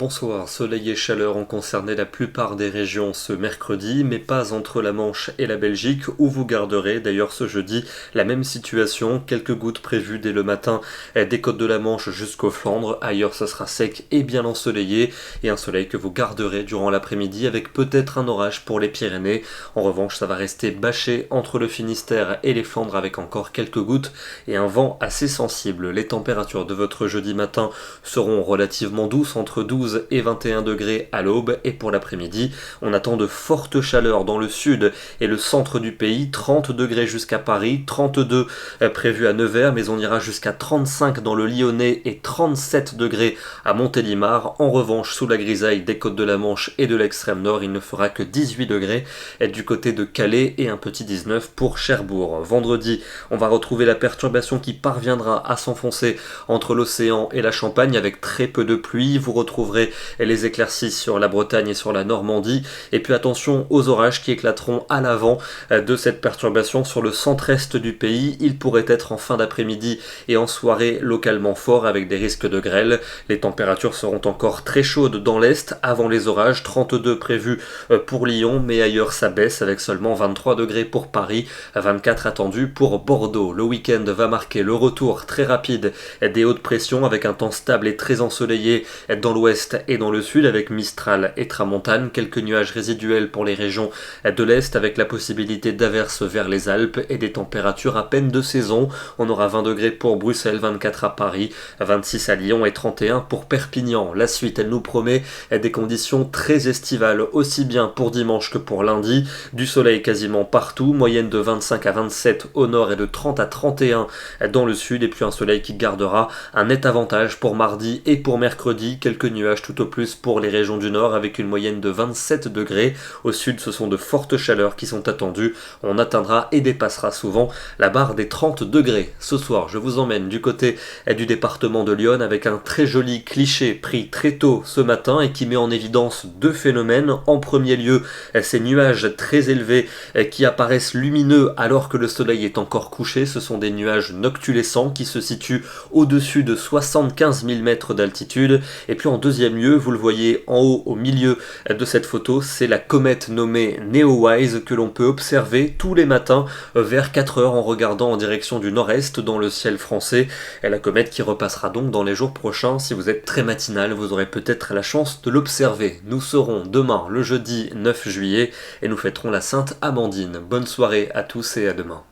bonsoir. Soleil et chaleur ont concerné la plupart des régions ce mercredi, mais pas entre la Manche et la Belgique, où vous garderez d'ailleurs ce jeudi la même situation. Quelques gouttes prévues dès le matin des côtes de la Manche jusqu'aux Flandres. Ailleurs, ce sera sec et bien ensoleillé, et un soleil que vous garderez durant l'après-midi avec peut-être un orage pour les Pyrénées. En revanche, ça va rester bâché entre le Finistère et les Flandres avec encore quelques gouttes et un vent assez sensible. Les températures de votre jeudi matin seront relativement douces, entre 12 et 21 degrés à l'aube, et pour l'après-midi, on attend de fortes chaleurs dans le sud et le centre du pays, 30 degrés jusqu'à Paris, 32 prévus à Nevers, mais on ira jusqu'à 35 dans le Lyonnais et 37 degrés à Montélimar. En revanche, sous la grisaille des côtes de la Manche et de l'extrême nord, il ne fera que 18 degrés du côté de Calais et un petit 19 pour Cherbourg. Vendredi, on va retrouver la perturbation qui parviendra à s'enfoncer entre l'océan et la Champagne avec très peu de pluie. Vous retrouverez les éclaircies sur la Bretagne et sur la Normandie. Et puis attention aux orages qui éclateront à l'avant de cette perturbation sur le centre-est du pays. Il pourrait être en fin d'après-midi et en soirée localement fort avec des risques de grêle. Les températures seront encore très chaudes dans l'est avant les orages, 32 prévus pour Lyon, mais ailleurs ça baisse avec seulement 23 degrés pour Paris, 24 attendus pour Bordeaux. Le week-end va marquer le retour très rapide des hautes pressions avec un temps stable et très ensoleillé dans l'ouest et dans le sud avec Mistral et Tramontane, quelques nuages résiduels pour les régions de l'est avec la possibilité d'averses vers les Alpes et des températures à peine de saison. On aura 20 degrés pour Bruxelles, 24 à Paris, 26 à Lyon et 31 pour Perpignan. La suite, elle nous promet des conditions très estivales, aussi bien pour dimanche que pour lundi. Du soleil quasiment partout, moyenne de 25 à 27 au nord et de 30 à 31 dans le sud, et puis un soleil qui gardera un net avantage pour mardi et pour mercredi. Quelques nuages tout au plus pour les régions du nord avec une moyenne de 27 degrés. Au sud, ce sont de fortes chaleurs qui sont attendues. On atteindra et dépassera souvent la barre des 30 degrés. Ce soir, je vous emmène du côté du département de l'Yonne avec un très joli cliché pris très tôt ce matin et qui met en évidence deux phénomènes. En premier lieu, ces nuages très élevés qui apparaissent lumineux alors que le soleil est encore couché. Ce sont des nuages noctulescents qui se situent au-dessus de 75 000 mètres d'altitude. Et puis en deuxième lieu, vous le voyez en haut au milieu de cette photo, c'est la comète nommée Neowise que l'on peut observer tous les matins vers 4 heures en regardant en direction du nord-est dans le ciel français. Et la comète qui repassera donc dans les jours prochains. Si vous êtes très matinal, vous aurez peut-être la chance de l'observer. Nous serons demain le jeudi 9 juillet et nous fêterons la Sainte Amandine. Bonne soirée à tous et à demain.